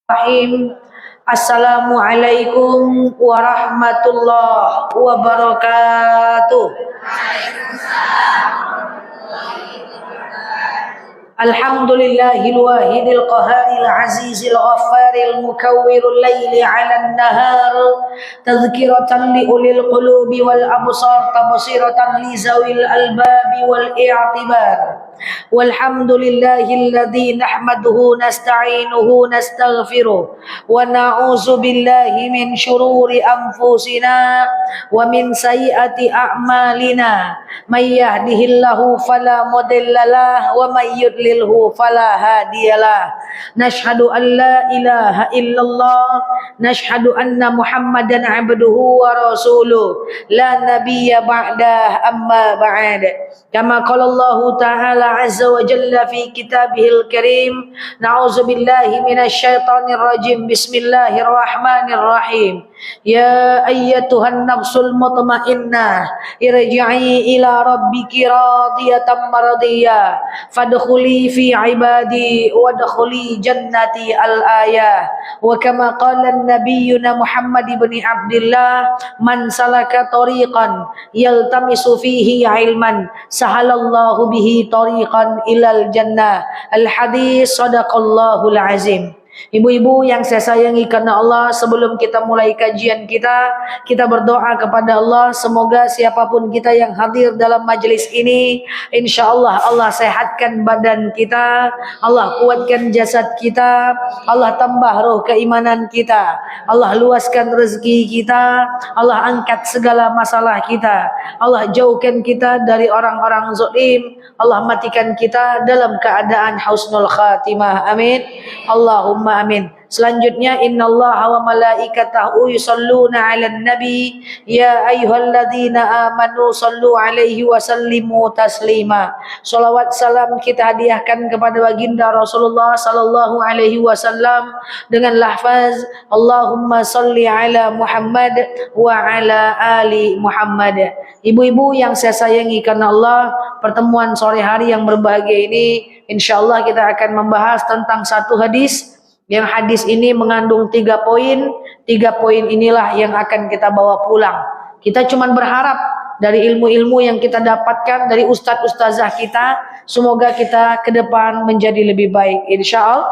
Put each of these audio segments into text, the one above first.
Bismillahirrahmanirrahim. Assalamualaikum warahmatullahi wabarakatuh. Alhamdulillahil wahidil qaharil azizil ghaffaril mukawwirul laili 'alan nahar tadhkiratan li ulil qulubi wal absar tabsiratan li zawil albabi wal i'tibar. Walhamdulillahilladzi nahmaduhu nasta'inuhu nastaghfiruh wa na'udzu billahi min syururi anfusina wa min sayyiati a'malina may yahdihillahu fala mudhillalah wa may yudlilhu fala hadiyalah. Nashhadu an la ilaha illallah nashhadu anna muhammadan abduhu wa rasuluh la nabiyya ba'dah amma ba'd. Kama qala Allah ta'ala azza wa jalla fi kitabihil karim, na'udzu billahi minasy syaithanir rajim. Bismillahirrahmanirrahim. Ya ayyatuhan nafsul mutmainnah irji'i ila rabbiki radiyatan mardiyah fadkhuli fi ibadi wadkhuli jannati al-ayah. Wa kama qala nabiyyuna Muhammad ibn Abdullah, man salaka tariqan yaltamisu fihi ilman sahalallahu bihi tariqan ilal jannah. Al-hadis sadaqallahul azim. Ibu-ibu yang saya sayangi karena Allah, sebelum kita mulai kajian kita berdoa kepada Allah, semoga siapapun kita yang hadir dalam majelis ini, insyaallah Allah sehatkan badan kita, Allah kuatkan jasad kita, Allah tambah roh keimanan kita, Allah luaskan rezeki kita, Allah angkat segala masalah kita, Allah jauhkan kita dari orang-orang zalim, Allah matikan kita dalam keadaan husnul khatimah. Amin. Allahumma amin. Selanjutnya, innallaha wa malaikatahu yusholluna 'alan nabi ya ayyuhalladzina amanu shallu 'alaihi wa sallimu taslima. Shalawat salam kita hadiahkan kepada baginda Rasulullah sallallahu alaihi wasallam dengan lafaz Allahumma shalli 'ala Muhammad wa 'ala ali Muhammad. Ibu-ibu yang saya sayangi karena Allah, pertemuan sore hari yang berbahagia ini insyaallah kita akan membahas tentang satu hadis. Yang hadis ini mengandung 3 poin. 3 poin inilah yang akan kita bawa pulang. Kita cuma berharap dari ilmu-ilmu yang kita dapatkan dari ustadz-ustazah kita, semoga kita ke depan menjadi lebih baik insyaallah.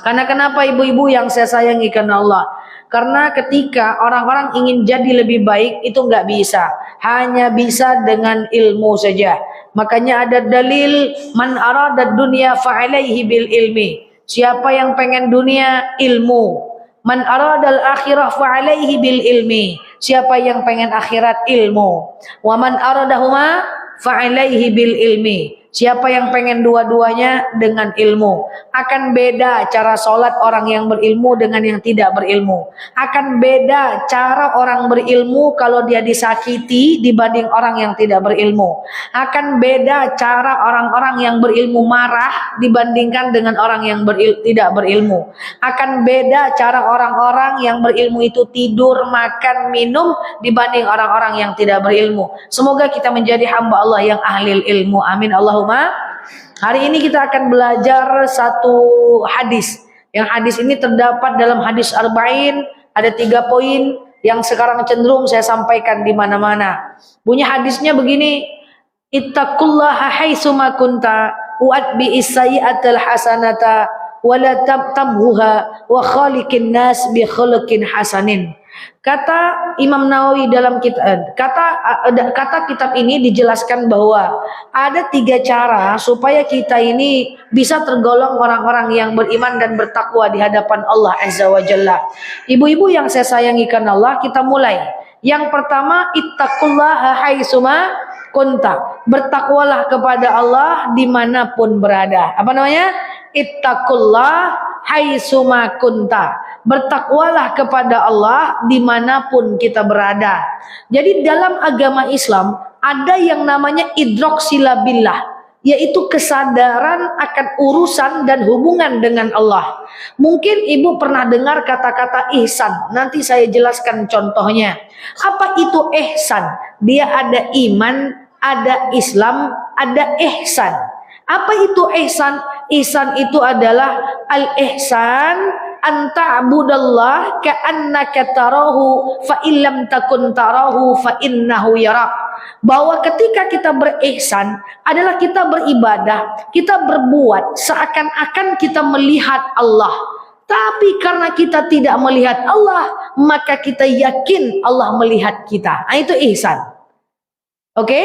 Karena kenapa ibu-ibu yang saya sayangi karena Allah? Karena ketika orang-orang ingin jadi lebih baik itu nggak bisa, hanya bisa dengan ilmu saja. Makanya ada dalil man arada dunya fa'alaihi bil ilmi. Siapa yang pengen dunia, ilmu. Man aradal akhirah fa'alaihi bil ilmi. Siapa yang pengen akhirat, ilmu. Wa man aradahuma fa'alaihi bil ilmi. Siapa yang pengen dua-duanya, dengan ilmu. Akan beda cara sholat orang yang berilmu dengan yang tidak berilmu. Akan beda cara orang berilmu kalau dia disakiti dibanding orang yang tidak berilmu. Akan beda cara orang-orang yang berilmu marah dibandingkan dengan orang yang tidak berilmu. Akan beda cara orang-orang yang berilmu itu tidur, makan, minum dibanding orang-orang yang tidak berilmu. Semoga kita menjadi hamba Allah yang ahli ilmu. Amin Allahumma. Hari ini kita akan belajar satu hadis. Yang hadis ini terdapat dalam hadis arba'in. Ada 3 poin yang sekarang cenderung saya sampaikan di mana-mana. Bunyi hadisnya begini. Ittaqullaha haitsuma kunta wa'atbi as-sayyi'atal hasanata wa la tabtamhuha wa khaliqin nas bi khuluqin hasanin. Kata Imam Nawawi dalam kata kitab ini dijelaskan bahwa ada 3 cara supaya kita ini bisa tergolong orang-orang yang beriman dan bertakwa di hadapan Allah Azza wa Jalla. Ibu-ibu yang saya sayangi karena Allah, kita mulai. Yang pertama, ittaqullaha haitsuma kunta. Bertakwalah kepada Allah dimanapun berada. Apa namanya? Ittaqullah haitsuma kunta. Bertakwalah kepada Allah dimanapun kita berada. Jadi dalam agama Islam ada yang namanya idrok silabillah, yaitu kesadaran akan urusan dan hubungan dengan Allah. Mungkin ibu pernah dengar kata-kata ihsan. Nanti saya jelaskan contohnya. Apa itu ihsan? Dia ada iman, ada Islam, ada ihsan. Apa itu ihsan? Ihsan itu adalah al-ihsan anta'budallah ka'annaka tarahu fa illam takun tarahu fa innahu yarak. Bahwa ketika kita berihsan adalah kita beribadah, kita berbuat seakan-akan kita melihat Allah. Tapi karena kita tidak melihat Allah, maka kita yakin Allah melihat kita. Nah, itu ihsan. Oke?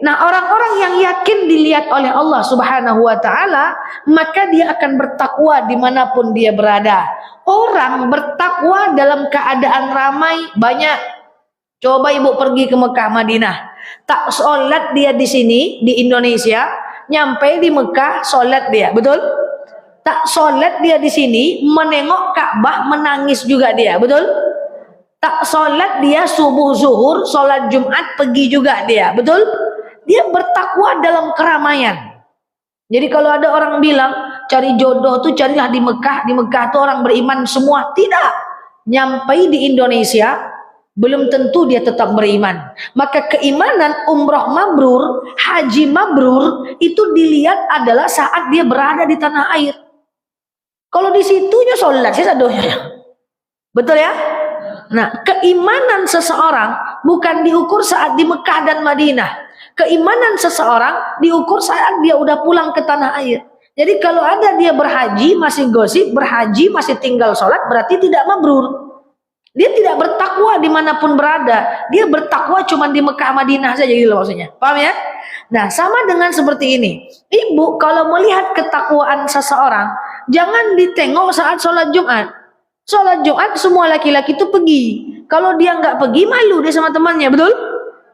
Nah, orang-orang yang yakin dilihat oleh Allah Subhanahu wa taala, maka dia akan bertakwa dimanapun dia berada. Orang bertakwa dalam keadaan ramai banyak. Coba ibu pergi ke Mekah, Madinah. Tak sholat dia di sini, di Indonesia, nyampe di Mekah sholat dia, betul? Tak sholat dia di sini, menengok Ka'bah menangis juga dia, betul? Tak sholat dia subuh zuhur, sholat Jumat pergi juga dia, betul? Dia bertakwa dalam keramaian. Jadi kalau ada orang bilang cari jodoh tuh carilah di Mekah tuh orang beriman semua. Tidak. Nyampai di Indonesia belum tentu dia tetap beriman. Maka keimanan umroh mabrur, haji mabrur itu dilihat adalah saat dia berada di tanah air. Kalau di situnya sholat sih sadonya. Betul ya? Nah, keimanan seseorang bukan diukur saat di Mekah dan Madinah. Keimanan seseorang diukur saat dia udah pulang ke tanah air. Jadi kalau ada dia berhaji masih gosip, berhaji masih tinggal sholat, berarti tidak mabrur. Dia tidak bertakwa dimanapun berada. Dia bertakwa cuma di Mekah Madinah saja gitu maksudnya. Paham ya? Nah, sama dengan seperti ini. Ibu kalau melihat ketakwaan seseorang, jangan ditengok saat sholat Jumat. Sholat Jumat semua laki-laki itu pergi. Kalau dia nggak pergi, malu dia sama temannya, betul?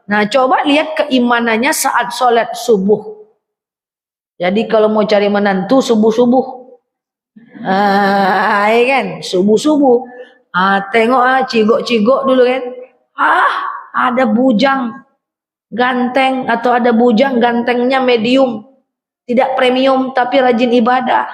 Nah, coba lihat keimanannya saat sholat subuh. Jadi kalau mau cari menantu subuh-subuh, ya kan, subuh-subuh. Tengok cigok-cigok dulu kan. Ada bujang ganteng atau ada bujang gantengnya medium, tidak premium tapi rajin ibadah.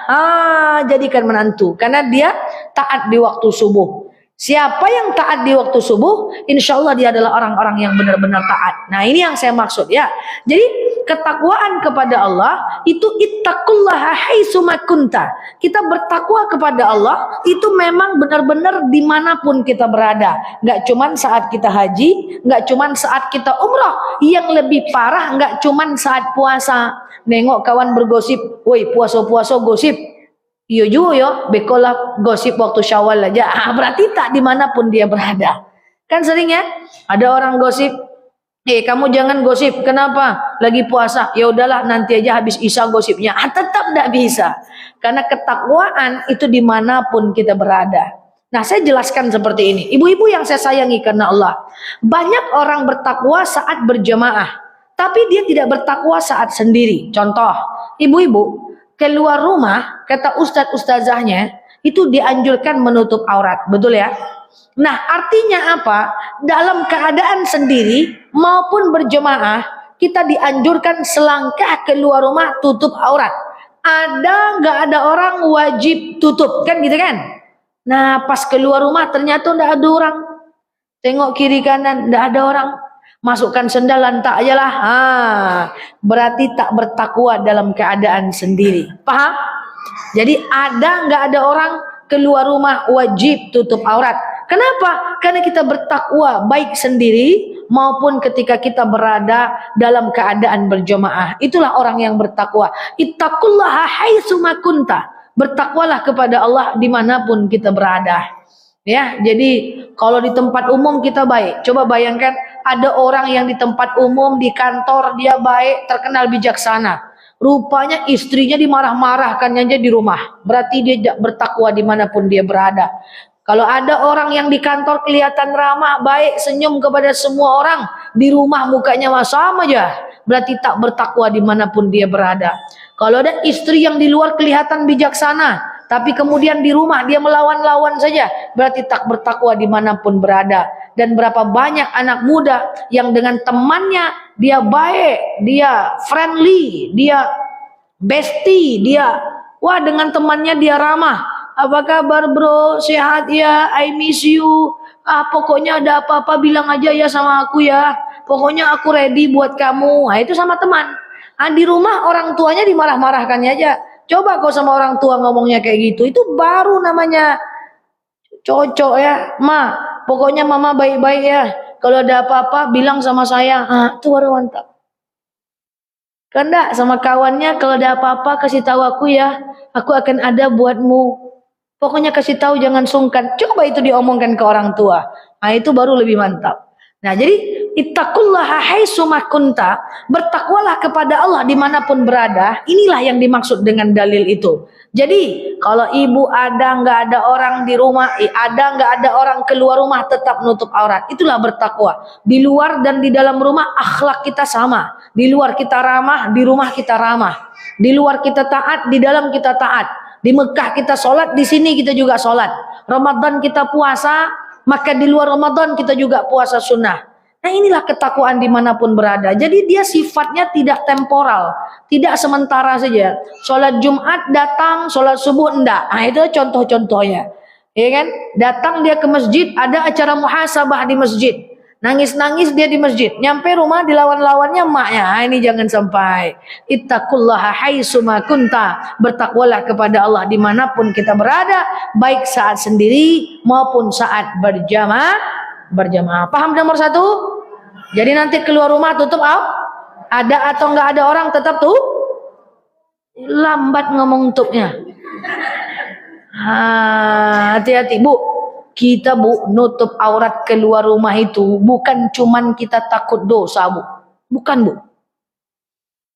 Jadikan menantu karena dia taat di waktu subuh. Siapa yang taat di waktu subuh, insya Allah dia adalah orang-orang yang benar-benar taat. Nah, ini yang saya maksud ya. Jadi ketakwaan kepada Allah itu ittaqullaha haitsu ma kunta. Kita bertakwa kepada Allah itu memang benar-benar dimanapun kita berada. Nggak cuman saat kita haji, nggak cuman saat kita umrah. Yang lebih parah nggak cuman saat puasa. Nengok kawan bergosip, woi puasa-puasa gosip. Iya juga ya, bekolah gosip waktu Syawal aja. Berarti tak dimanapun dia berada. Kan sering ya, ada orang gosip, kamu jangan gosip. Kenapa? Lagi puasa. Ya udahlah, nanti aja habis Isya gosipnya. Tetap tidak bisa. Karena ketakwaan itu dimanapun kita berada. Nah, saya jelaskan seperti ini. Ibu-ibu yang saya sayangi karena Allah. Banyak orang bertakwa saat berjamaah, tapi dia tidak bertakwa saat sendiri. Contoh, ibu-ibu keluar rumah, kata ustadz-ustazahnya, itu dianjurkan menutup aurat. Betul ya? Nah, artinya apa? Dalam keadaan sendiri maupun berjemaah, kita dianjurkan selangkah keluar rumah tutup aurat. Ada nggak ada orang wajib tutup? Kan gitu kan? Nah, pas keluar rumah ternyata nggak ada orang. Tengok kiri kanan, nggak ada orang. Masukkan sendal lantak aja lah. Berarti tak bertakwa dalam keadaan sendiri. Paham? Jadi ada nggak ada orang keluar rumah wajib tutup aurat. Kenapa? Karena kita bertakwa baik sendiri maupun ketika kita berada dalam keadaan berjamaah. Itulah orang yang bertakwa. Ittaqullaha haitsu ma kunta. Bertakwalah kepada Allah dimanapun kita berada. Ya, jadi kalau di tempat umum kita baik. Coba bayangkan ada orang yang di tempat umum, di kantor dia baik, terkenal bijaksana. Rupanya istrinya dimarah-marahkannya aja di rumah. Berarti dia tidak bertakwa dimanapun dia berada. Kalau ada orang yang di kantor kelihatan ramah, baik, senyum kepada semua orang, di rumah mukanya sama aja. Berarti tak bertakwa dimanapun dia berada. Kalau ada istri yang di luar kelihatan bijaksana, tapi kemudian di rumah dia melawan-lawan saja, berarti tak bertakwa dimanapun berada. Dan berapa banyak anak muda yang dengan temannya dia baik, dia friendly, dia bestie, dia dengan temannya dia ramah. Apa kabar bro? Sehat ya? I miss you. Pokoknya ada apa-apa bilang aja ya sama aku ya. Pokoknya aku ready buat kamu. Itu sama teman. Di rumah orang tuanya dimarah-marahkannya aja. Coba kau sama orang tua ngomongnya kayak gitu, itu baru namanya Cocok ya, Ma. Pokoknya mama baik-baik ya. Kalau ada apa-apa bilang sama saya. Itu baru mantap. Kan enggak sama kawannya, kalau ada apa-apa kasih tahu aku ya. Aku akan ada buatmu. Pokoknya kasih tahu, jangan sungkan. Coba itu diomongkan ke orang tua. Itu baru lebih mantap. Nah, jadi ittaqullaha haitsuma kunta, bertakwalah kepada Allah dimanapun berada. Inilah yang dimaksud dengan dalil itu. Jadi kalau ibu ada nggak ada orang di rumah, ada nggak ada orang keluar rumah, tetap nutup aurat. Itulah bertakwa. Di luar dan di dalam rumah akhlak kita sama. Di luar kita ramah, di rumah kita ramah. Di luar kita taat, di dalam kita taat. Di Mekah kita sholat, di sini kita juga sholat. Ramadan kita puasa, maka di luar Ramadan kita juga puasa sunnah. Nah, inilah ketakwaan dimanapun berada. Jadi dia sifatnya tidak temporal, tidak sementara saja. Sholat Jumat datang, sholat subuh enggak. Nah, itu contoh-contohnya. Ya kan? Datang dia ke masjid, ada acara muhasabah di masjid. Nangis-nangis dia di masjid. Nyampe rumah dilawan-lawannya emaknya. Ini jangan sampai. Ittaqullaha haitsuma kunta. Bertakwalah kepada Allah dimanapun kita berada, baik saat sendiri maupun saat berjamaah. Paham nomor satu? Jadi nanti keluar rumah tutup ada atau enggak ada orang tetap tuh lambat ngomong tutupnya. Hati-hati Bu. Kita Bu nutup aurat keluar rumah itu bukan cuman kita takut dosa Bu. Bukan Bu.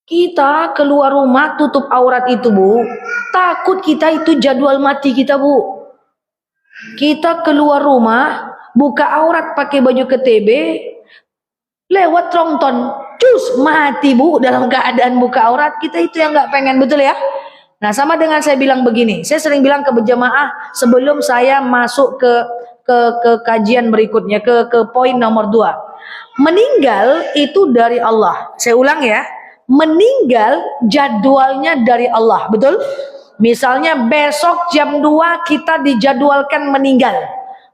Kita keluar rumah tutup aurat itu Bu, takut kita itu jadwal mati kita Bu. Kita keluar rumah buka aurat pakai baju KTB, lewat tronton, cus mati Bu dalam keadaan buka aurat. Kita itu yang nggak pengen, betul ya? Nah, sama dengan saya bilang begini, saya sering bilang ke berjamaah sebelum saya masuk ke kajian berikutnya, ke poin nomor 2. Meninggal itu dari Allah. Saya ulang ya, meninggal jadwalnya dari Allah, betul? Misalnya besok jam 2 kita dijadwalkan meninggal.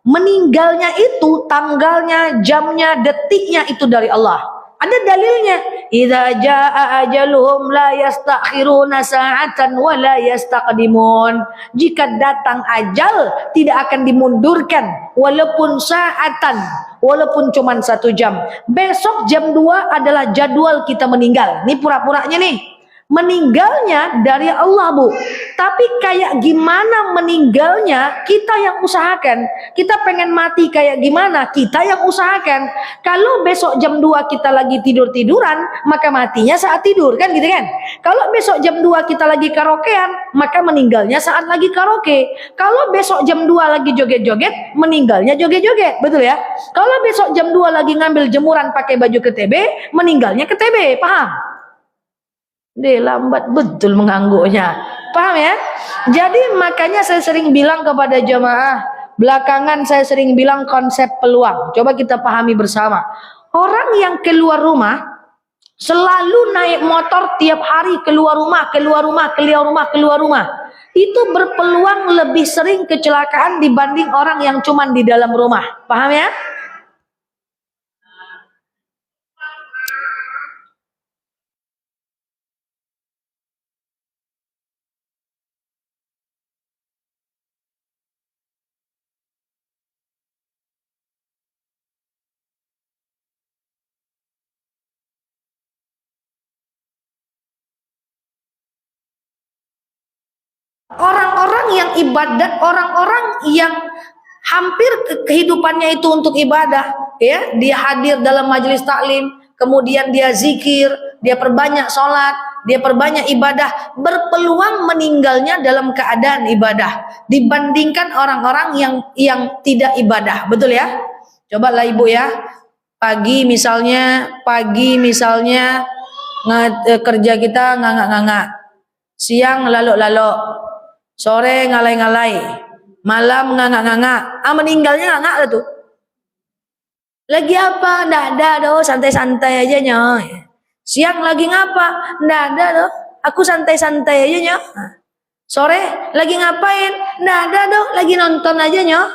Meninggalnya itu tanggalnya, jamnya, detiknya itu dari Allah. Ada dalilnya. Idza jaa ajaluhum la yastakhiruna sa'atan wa la yastaqdimun. Jika datang ajal tidak akan dimundurkan walaupun sa'atan, walaupun cuma 1 jam. Besok jam 2 adalah jadwal kita meninggal. Ini pura-puranya nih. Meninggalnya dari Allah Bu. Tapi kayak gimana meninggalnya kita yang usahakan. Kita pengen mati kayak gimana, kita yang usahakan. Kalau besok jam 2 kita lagi tidur-tiduran, maka matinya saat tidur, kan gitu kan. Kalau besok jam 2 kita lagi karaokean, maka meninggalnya saat lagi karaoke. Kalau besok jam 2 lagi joget-joget, meninggalnya joget-joget, betul ya. Kalau besok jam 2 lagi ngambil jemuran pakai baju KTB, meninggalnya KTB, paham? Dia lambat betul mengangguknya. Paham ya? Jadi makanya saya sering bilang kepada jamaah, belakangan saya sering bilang konsep peluang. Coba kita pahami bersama. Orang yang keluar rumah selalu naik motor tiap hari keluar rumah, itu berpeluang lebih sering kecelakaan dibanding orang yang cuma di dalam rumah. Paham ya? Orang-orang yang ibadat, orang-orang yang hampir kehidupannya itu untuk ibadah, ya, dia hadir dalam majelis taklim, kemudian dia zikir, dia perbanyak sholat, dia perbanyak ibadah, berpeluang meninggalnya dalam keadaan ibadah dibandingkan orang-orang yang tidak ibadah, betul ya? Coba lah ibu ya, pagi misalnya kerja kita ngangak-ngangak, siang lalok-lalok, sore ngalai-ngalai, malam ngangak-ngangak. Meninggalnya ngangak lah tuh. Lagi apa? Nggak ada doh, santai-santai aja nyoh. Siang lagi ngapa? Nggak ada doh, aku santai-santai aja nyoh. Sore lagi ngapain? Nggak ada doh, lagi nonton aja nyoh.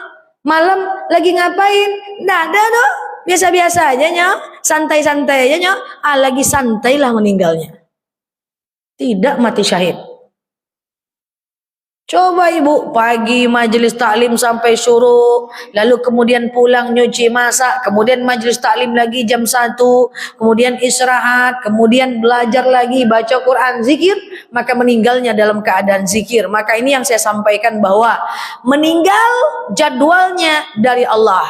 Malam lagi ngapain? Nggak ada doh, biasa-biasa aja nyoh, santai-santai aja nyoh. Lagi santai lah meninggalnya. Tidak mati syahid. Coba ibu pagi majelis taklim sampai syuruk, lalu kemudian pulang nyuci masak, kemudian majelis taklim lagi jam 1, kemudian istirahat, kemudian belajar lagi, baca Quran, zikir, maka meninggalnya dalam keadaan zikir. Maka ini yang saya sampaikan bahwa meninggal jadwalnya dari Allah.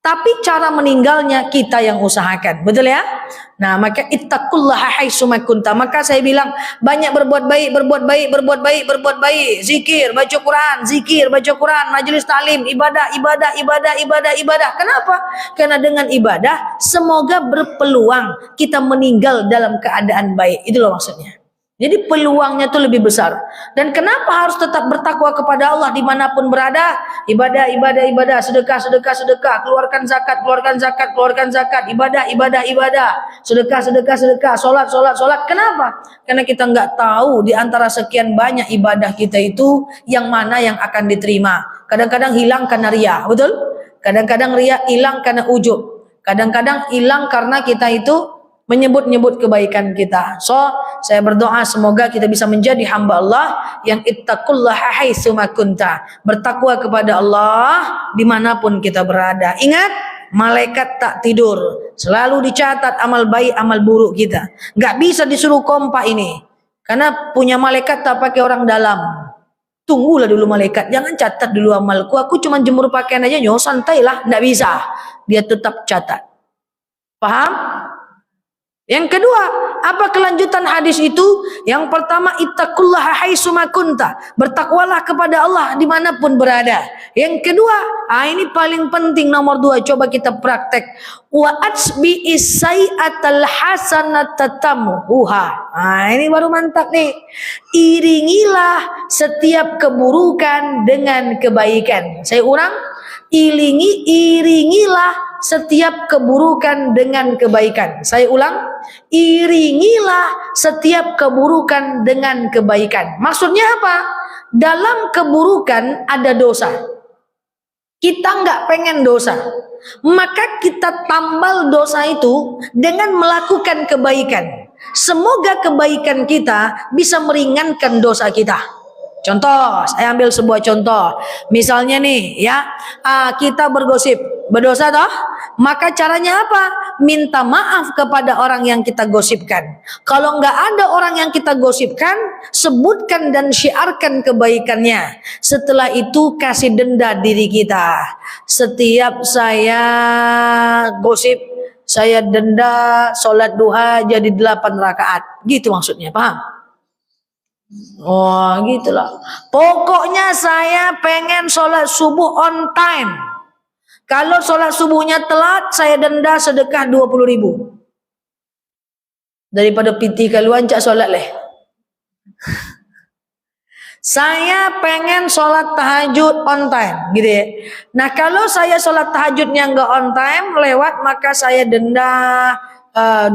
Tapi cara meninggalnya kita yang usahakan. Betul ya? Nah, maka ittaqullaha haitsuma kunta. Maka saya bilang banyak berbuat baik, berbuat baik, berbuat baik, berbuat baik. Zikir, baca Quran, zikir, baca Quran, majelis taklim, ibadah, ibadah, ibadah, ibadah, ibadah. Kenapa? Karena dengan ibadah semoga berpeluang kita meninggal dalam keadaan baik. Itu loh maksudnya. Jadi peluangnya itu lebih besar. Dan kenapa harus tetap bertakwa kepada Allah dimanapun berada? Ibadah, ibadah, ibadah, sedekah, sedekah, sedekah, keluarkan zakat, keluarkan zakat, keluarkan zakat, ibadah, ibadah, ibadah, sedekah, sedekah, sedekah, solat, solat, solat. Kenapa? Karena kita nggak tahu di antara sekian banyak ibadah kita itu yang mana yang akan diterima. Kadang-kadang hilang karena riya, betul? Kadang-kadang riya hilang karena ujub. Kadang-kadang hilang karena kita itu menyebut-nyebut kebaikan kita. So, saya berdoa semoga kita bisa menjadi hamba Allah yang ittaqullaha haitsuma kunta. Bertakwa kepada Allah dimanapun kita berada. Ingat, malaikat tak tidur. Selalu dicatat amal baik, amal buruk kita. Nggak bisa disuruh kompak ini. Karena punya malaikat tak pakai orang dalam. Tunggulah dulu malaikat. Jangan catat dulu amalku. Aku cuma jemur pakaian aja, nyo santailah. Nggak bisa. Dia tetap catat. Paham? Yang kedua, apa kelanjutan hadis itu? Yang pertama, ittaqullaha haitsuma kunta. Bertakwalah kepada Allah dimanapun berada. Yang kedua, ini paling penting nomor 2. Coba kita praktek. Wa atsbi isai'atal hasanata tamuha. Ini baru mantap nih. Iringilah setiap keburukan dengan kebaikan. Saya ulang. Iringilah setiap keburukan dengan kebaikan. Saya ulang, iringilah setiap keburukan dengan kebaikan. Maksudnya apa? Dalam keburukan ada dosa. Kita nggak pengen dosa, maka kita tambal dosa itu dengan melakukan kebaikan. Semoga kebaikan kita bisa meringankan dosa kita. Contoh, saya ambil sebuah contoh. Misalnya nih, ya, kita bergosip, berdosa toh? Maka caranya apa? Minta maaf kepada orang yang kita gosipkan. Kalau nggak ada orang yang kita gosipkan, sebutkan dan syiarkan kebaikannya. Setelah itu kasih denda diri kita. Setiap saya gosip, saya denda sholat duha jadi 8 rakaat. Gitu maksudnya, paham? Oh gitulah. Pokoknya saya pengen sholat subuh on time. Kalau sholat subuhnya telat, saya denda sedekah 20.000. Daripada piti kaluan cak sholat leh. Saya pengen sholat tahajud on time, gitu ya. Nah kalau saya sholat tahajudnya nggak on time, lewat, maka saya denda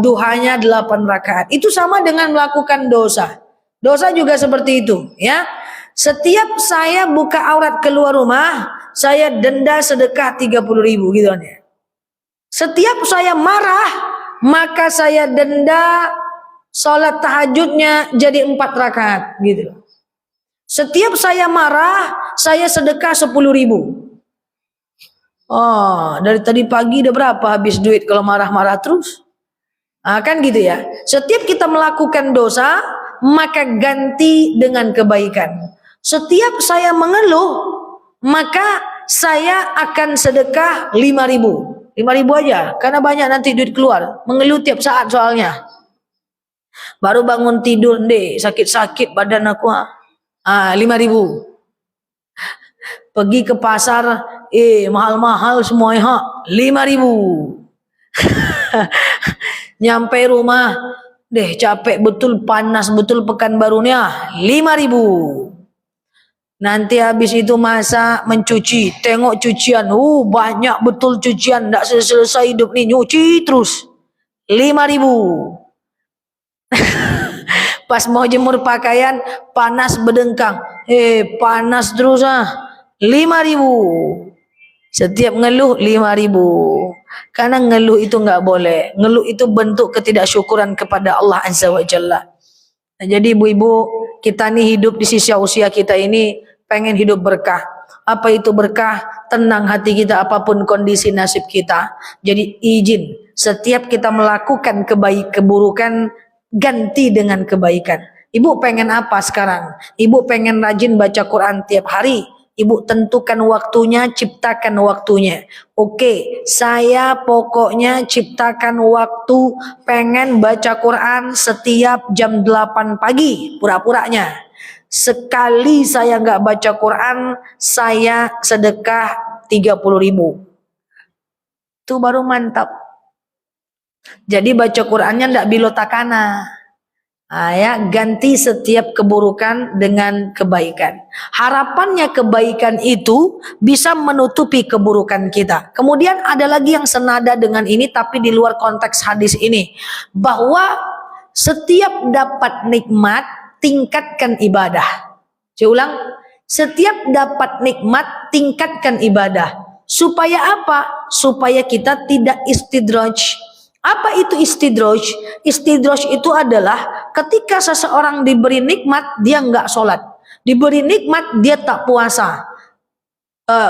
duhanya 8 rakaat. Itu sama dengan melakukan dosa. Dosa juga seperti itu, ya. Setiap saya buka aurat keluar rumah, saya denda sedekah 30.000 gitu kan ya. Setiap saya marah, maka saya denda sholat tahajudnya jadi 4 rakaat gitu. Setiap saya marah, saya sedekah 10.000. Oh, dari tadi pagi udah berapa habis duit kalau marah-marah terus? Kan gitu ya. Setiap kita melakukan dosa, maka ganti dengan kebaikan. Setiap saya mengeluh, maka saya akan sedekah 5.000. 5.000 aja, karena banyak nanti duit keluar. Mengeluh tiap saat soalnya. Baru bangun tidur deh, sakit-sakit badan aku. 5.000. Pergi ke pasar, mahal-mahal semuanya, 5.000. Nyampe rumah, deh capek betul, panas betul Pekanbarunya, 5.000. Nanti habis itu masak, mencuci, tengok cucian, banyak betul cucian, tak selesai hidup nih, nyuci terus, 5.000. Pas mau jemur pakaian, panas berdengkang, panas terus 5.000. Setiap ngeluh 5.000. Karena ngeluh itu nggak boleh. Ngeluh itu bentuk ketidaksyukuran kepada Allah Azza wa Jalla. Nah, jadi ibu-ibu, kita nih hidup di sisa usia kita ini pengen hidup berkah. Apa itu berkah? Tenang hati kita apapun kondisi nasib kita. Jadi izin setiap kita melakukan keburukan ganti dengan kebaikan. Ibu pengen apa sekarang? Ibu pengen rajin baca Quran tiap hari. Ibu tentukan waktunya, ciptakan waktunya. Oke, saya pokoknya ciptakan waktu pengen baca Quran setiap jam 8 pagi, pura-puranya. Sekali saya nggak baca Quran, saya sedekah 30.000. Itu baru mantap. Jadi baca Qurannya ndak bilotakana. Ya, ganti setiap keburukan dengan kebaikan. Harapannya kebaikan itu bisa menutupi keburukan kita. Kemudian ada lagi yang senada dengan ini tapi di luar konteks hadis ini. Bahwa setiap dapat nikmat, tingkatkan ibadah. Saya ulang, setiap dapat nikmat, tingkatkan ibadah. Supaya apa? Supaya kita tidak istidraj. Apa itu istidraj? Istidraj itu adalah ketika seseorang diberi nikmat, dia enggak sholat. Diberi nikmat, dia tak puasa.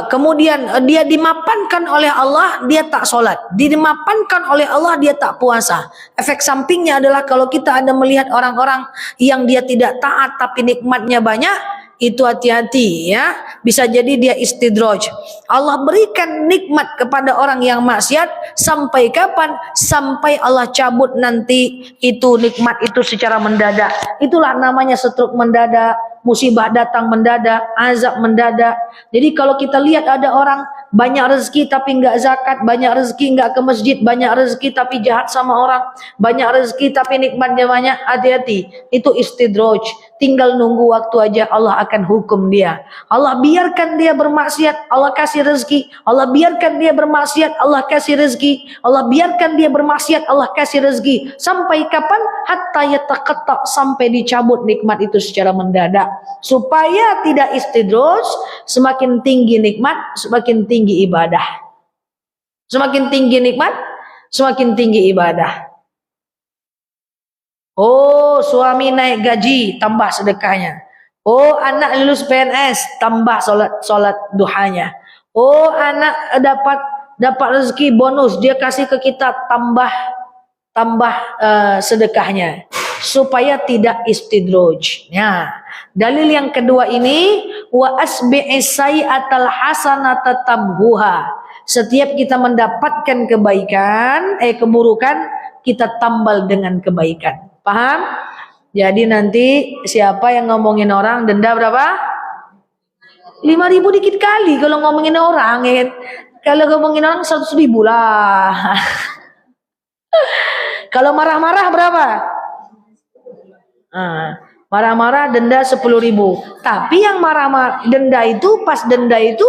Kemudian dia dimapankan oleh Allah, dia tak sholat. Dimapankan oleh Allah, dia tak puasa. Efek sampingnya adalah kalau kita ada melihat orang-orang yang dia tidak taat tapi nikmatnya banyak, itu hati-hati ya, bisa jadi dia istidraj. Allah berikan nikmat kepada orang yang maksiat sampai kapan? Sampai Allah cabut nanti itu nikmat itu secara mendadak. Itulah namanya stroke mendadak, musibah datang mendadak, azab mendadak. Jadi kalau kita lihat ada orang banyak rezeki tapi enggak zakat, banyak rezeki enggak ke masjid, banyak rezeki tapi jahat sama orang, banyak rezeki tapi nikmatnya banyak, hati-hati. Itu istidraj. Tinggal nunggu waktu aja Allah akan hukum dia. Allah biarkan dia bermaksiat, Allah kasih rezeki. Allah biarkan dia bermaksiat, Allah kasih rezeki. Allah biarkan dia bermaksiat, Allah kasih rezeki. Sampai kapan? Hatta yataqatta, sampai dicabut nikmat itu secara mendadak. Supaya tidak istidraj, semakin tinggi nikmat, semakin tinggi ibadah. Semakin tinggi nikmat, semakin tinggi ibadah. Oh, suami naik gaji, tambah sedekahnya. Oh, anak lulus PNS, tambah solat duhanya. Oh, anak dapat rezeki bonus, dia kasih ke kita, tambah sedekahnya supaya tidak istidraj. Ya. Dalil yang kedua ini, wa asbi'is sayyi'atal hasanata tamhuha. Setiap kita mendapatkan kebaikan, keburukan, kita tambal dengan kebaikan. Paham? Jadi nanti siapa yang ngomongin orang denda berapa? 5.000 dikit kali kalau ngomongin orang, ya kan? Kalau ngomongin orang 100.000 lah. Kalau marah-marah berapa? Marah-marah denda 10.000. Tapi yang marah-marah denda itu, pas denda itu,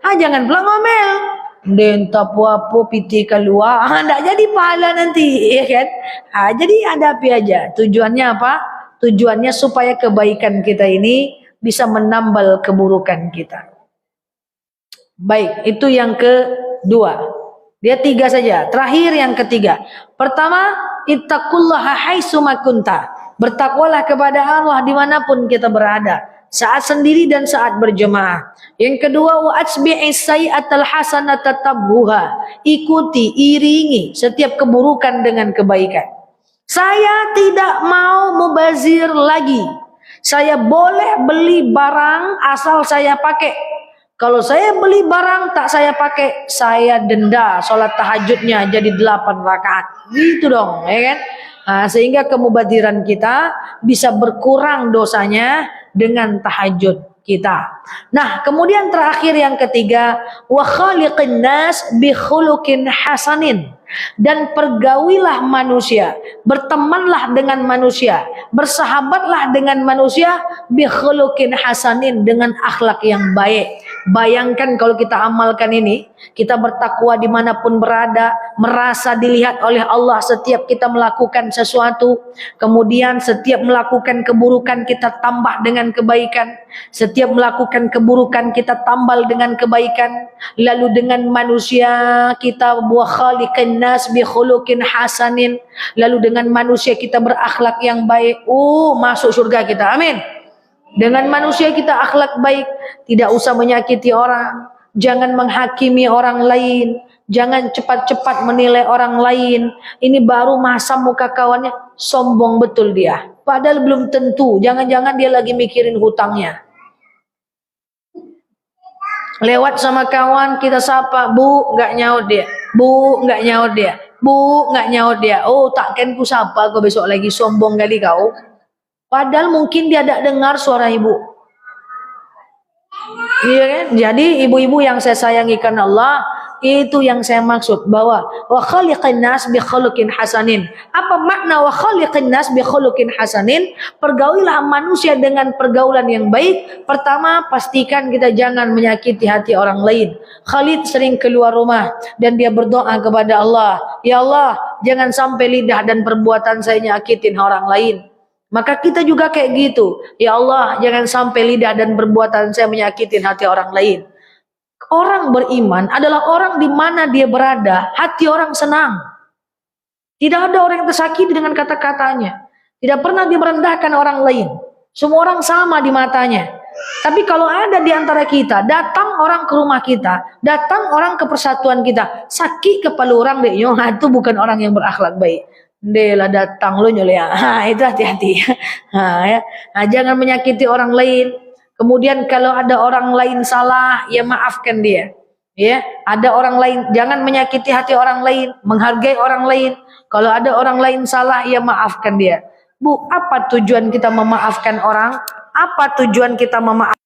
jangan pulang ngomel. Denta puapo piti keluar, enggak jadi pahala nanti, ya kan? Jadi hadapi aja. Tujuannya apa? Tujuannya supaya kebaikan kita ini bisa menambal keburukan kita. Baik, itu yang kedua. Dia 3 saja. Terakhir yang ketiga. Pertama, ittaqullaha haitsu ma kunta. Bertakwalah kepada Allah dimanapun kita berada. Saat sendiri dan saat berjemaah. Yang kedua, wa atsbi'is sayyi'atal hasanata tabbuha. Ikuti, iringi setiap keburukan dengan kebaikan. Saya tidak mau mubazir lagi. Saya boleh beli barang asal saya pakai. Kalau saya beli barang tak saya pakai, saya denda sholat tahajudnya jadi 8 rakaat. Gitu dong, ya kan? Sehingga kemubaziran kita bisa berkurang dosanya dengan tahajud kita. Nah, kemudian terakhir yang ketiga, wa khaliqin nas bi khuluqin hasanin. Dan pergaulilah manusia, bertemanlah dengan manusia, bersahabatlah dengan manusia bi khuluqin hasanin, dengan akhlak yang baik. Bayangkan kalau kita amalkan ini, kita bertakwa dimanapun berada, merasa dilihat oleh Allah setiap kita melakukan sesuatu. Kemudian setiap melakukan keburukan kita tambah dengan kebaikan. Setiap melakukan keburukan kita tambal dengan kebaikan. Lalu dengan manusia kita wa khaliqin nas bi khuluqin hasanin. Lalu dengan manusia kita berakhlak yang baik. Masuk surga kita. Amin. Dengan manusia kita akhlak baik, tidak usah menyakiti orang, jangan menghakimi orang lain, jangan cepat-cepat menilai orang lain. Ini baru masa muka kawannya sombong betul dia. Padahal belum tentu, jangan-jangan dia lagi mikirin hutangnya. Lewat sama kawan kita sapa, bu, nggak nyaut dia, bu, nggak nyaut dia, bu, nggak nyaut dia. Oh, takkan ku sapa kau besok lagi, sombong kali kau. Padahal mungkin dia tidak dengar suara ibu. Iya kan? Jadi ibu-ibu yang saya sayangi karena Allah, itu yang saya maksud bahwa wa khaliqin nas bi khuluqin hasanin. Apa makna wa khaliqin nas bi khuluqin hasanin? Pergaulilah manusia dengan pergaulan yang baik. Pertama, pastikan kita jangan menyakiti hati orang lain. Khalid sering keluar rumah dan dia berdoa kepada Allah, ya Allah, jangan sampai lidah dan perbuatan saya nyakitin orang lain. Maka kita juga kayak gitu. Ya Allah, jangan sampai lidah dan perbuatan saya menyakitin hati orang lain. Orang beriman adalah orang di mana dia berada, hati orang senang. Tidak ada orang yang tersakiti dengan kata-katanya. Tidak pernah dia merendahkan orang lain. Semua orang sama di matanya. Tapi kalau ada di antara kita, datang orang ke rumah kita, datang orang ke persatuan kita, sakit kepala orang deh, itu bukan orang yang berakhlak baik. Dela datang lo nyolea. Itu hati-hati. Ya. Jangan menyakiti orang lain. Kemudian kalau ada orang lain salah, ya maafkan dia. Ya, ada orang lain, jangan menyakiti hati orang lain, menghargai orang lain. Kalau ada orang lain salah, ya maafkan dia. Bu, apa tujuan kita memaafkan orang? Apa tujuan kita memaafkan?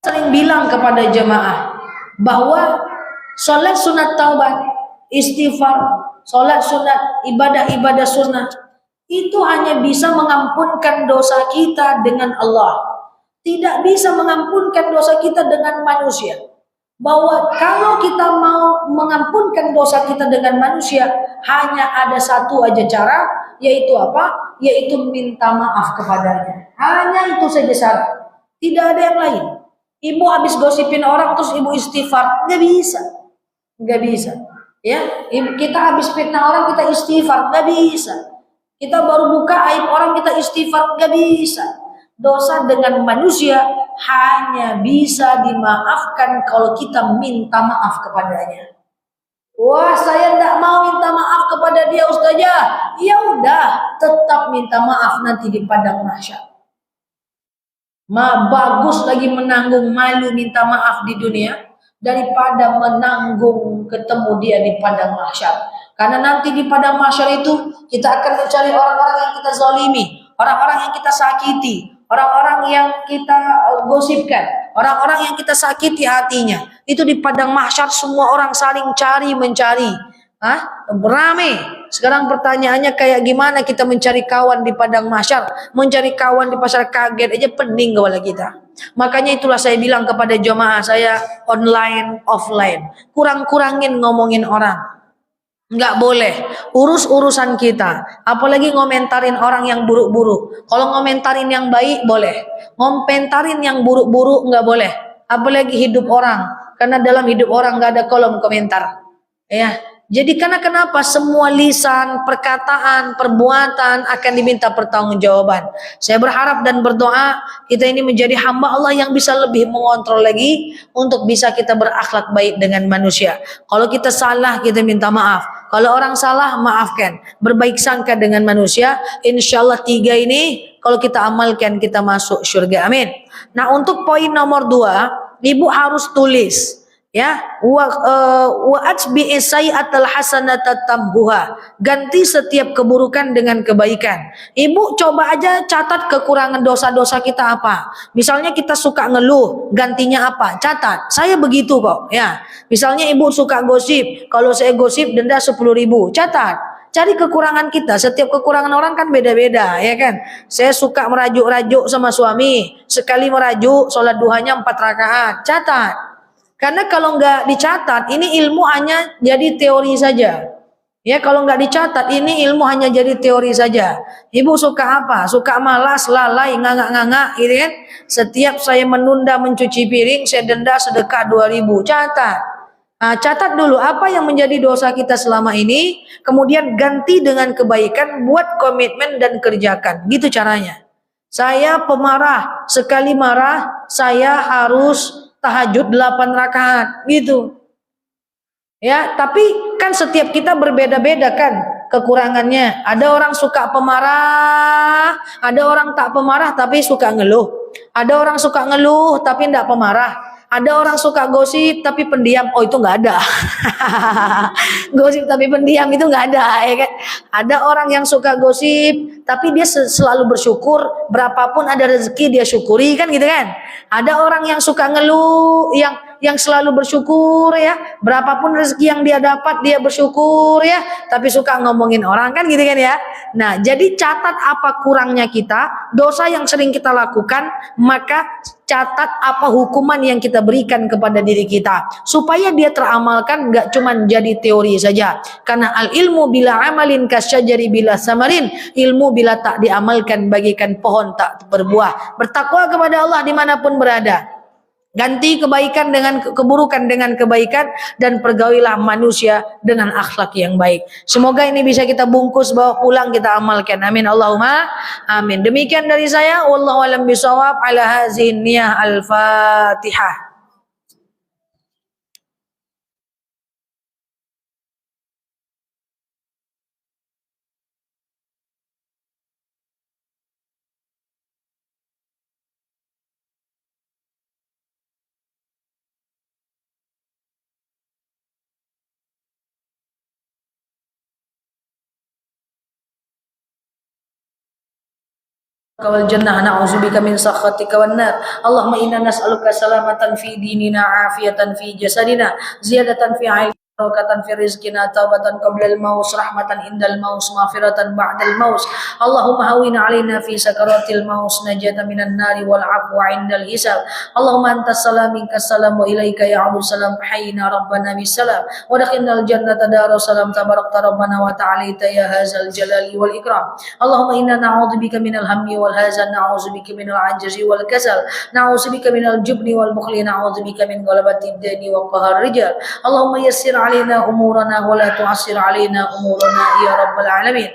Sering bilang kepada jemaah bahwa sholat sunat taubat, istighfar, sholat sunat, ibadah-ibadah sunnah itu hanya bisa mengampunkan dosa kita dengan Allah. Tidak bisa mengampunkan dosa kita dengan manusia. Bahwa kalau kita mau mengampunkan dosa kita dengan manusia, hanya ada satu aja cara, yaitu apa? Yaitu minta maaf kepadanya. Hanya itu saja syarat. Tidak ada yang lain. Ibu habis gosipin orang terus ibu istighfar, nggak bisa, nggak bisa. Ya, kita habis fitnah orang kita istighfar, nggak bisa. Kita baru buka aib orang kita istighfar, nggak bisa. Dosa dengan manusia hanya bisa dimaafkan kalau kita minta maaf kepadanya. Wah, saya tidak mau minta maaf kepada dia ustazah. Ya udah, tetap minta maaf nanti di padang mahsyar. Bagus lagi menanggung malu minta maaf di dunia daripada menanggung ketemu dia di padang mahsyar. Karena nanti di padang mahsyar itu kita akan mencari orang-orang yang kita zalimi, orang-orang yang kita sakiti, orang-orang yang kita gosipkan, orang-orang yang kita sakiti hatinya. Itu di padang mahsyar semua orang saling cari mencari. Beramai. Sekarang pertanyaannya kayak gimana kita mencari kawan di padang mahsyar, mencari kawan di pasar kaget aja pening kepala kita. Makanya itulah saya bilang kepada jemaah saya online, offline, kurang-kurangin ngomongin orang. Nggak boleh. Urus urusan kita. Apalagi ngomentarin orang yang buruk-buruk. Kalau ngomentarin yang baik boleh. Ngomentarin yang buruk-buruk nggak boleh. Apalagi hidup orang. Karena dalam hidup orang nggak ada kolom komentar. Ya. Jadi karena kenapa semua lisan, perkataan, perbuatan akan diminta pertanggungjawaban. Saya berharap dan berdoa kita ini menjadi hamba Allah yang bisa lebih mengontrol lagi untuk bisa kita berakhlak baik dengan manusia. Kalau kita salah kita minta maaf. Kalau orang salah maafkan. Berbaik sangka dengan manusia. Insya Allah 3 ini kalau kita amalkan kita masuk surga. Amin. Nah untuk poin nomor 2, ibu harus tulis. Ya, wa atbi'i sayyi'atal hasanata tamhuha. Ganti setiap keburukan dengan kebaikan. Ibu coba aja catat kekurangan dosa-dosa kita apa. Misalnya kita suka ngeluh, gantinya apa? Catat. Saya begitu kok, ya. Misalnya ibu suka gosip, kalau saya gosip denda 10.000. Catat. cari kekurangan kita. Setiap kekurangan orang kan beda-beda, ya kan? Saya suka merajuk-rajuk sama suami. Sekali merajuk, sholat duhanya 4 rakaat. Catat. Karena kalau nggak dicatat, ini ilmu hanya jadi teori saja. Ya, kalau nggak dicatat, ini ilmu hanya jadi teori saja. Ibu suka apa? Suka malas, lalai, ngangak-ngangak, gitu kan? Setiap saya menunda mencuci piring, saya denda sedekah 2.000. Catat. Nah, catat dulu apa yang menjadi dosa kita selama ini, kemudian ganti dengan kebaikan, buat komitmen dan kerjakan. Gitu caranya. Saya pemarah, sekali marah, saya harus tahajud 8 rakaat. Gitu. Ya, tapi kan setiap kita berbeda-beda kan kekurangannya. Ada orang suka pemarah, ada orang tak pemarah tapi suka ngeluh. Ada orang suka ngeluh tapi tidak pemarah. Ada orang suka gosip tapi pendiam. Oh, itu nggak ada. Gosip tapi pendiam itu nggak ada, ya kan? Ada orang yang suka gosip tapi dia selalu bersyukur, berapapun ada rezeki dia syukuri, kan gitu kan? Ada orang yang suka ngeluh, yang selalu bersyukur, ya, berapapun rezeki yang dia dapat dia bersyukur, ya, tapi suka ngomongin orang, kan gitu kan, ya. Nah, jadi catat apa kurangnya kita, dosa yang sering kita lakukan, maka catat apa hukuman yang kita berikan kepada diri kita, supaya dia teramalkan, nggak cuman jadi teori saja. Karena al ilmu bila amalin kasyajari bila samarin, ilmu bila tak diamalkan bagikan pohon tak berbuah. Bertakwa kepada Allah dimanapun berada. Ganti kebaikan dengan keburukan dengan kebaikan, dan pergaulilah manusia dengan akhlak yang baik. Semoga ini bisa kita bungkus, bawa pulang, kita amalkan. Amin Allahumma amin. Demikian dari saya, wallahu alam bisawab. Ala hazin niyah al-Fatihah. wal jannah na'udzubika min sakhatika wan nar. Allahumma inna nas'aluka salamatan fi dinina, afiatan fi jasadina, ziyadatan fi ilmina, barakatan fi rizqina, taubatan qabla al-maut, rahmatan indal maut, maghfiratan ba'dal maut. Allahumma hawwin 'alaina fi sakaratil maut, najatan minan nari wal 'afwa 'indal hisab. Allahumma antas salam minkas salam wa ilaika ya'udu salam, hayyina rabbana bis salam wa dakhinal jannata darus salam, tabarakta rabbana wa ta'alaita ya hadzal jalali wal ikram. Allahumma inna na'udzubika minal hammi wal hazan, na'udzubika minal ajzi wal kasal, na'udzubika minal jubni wal bukhli, na'udzubika min ghalabati ad-dini wa qahar rijal. Allahumma yassir علينا أمورنا ولا تعسر علينا أمورنا يا رب العالمين.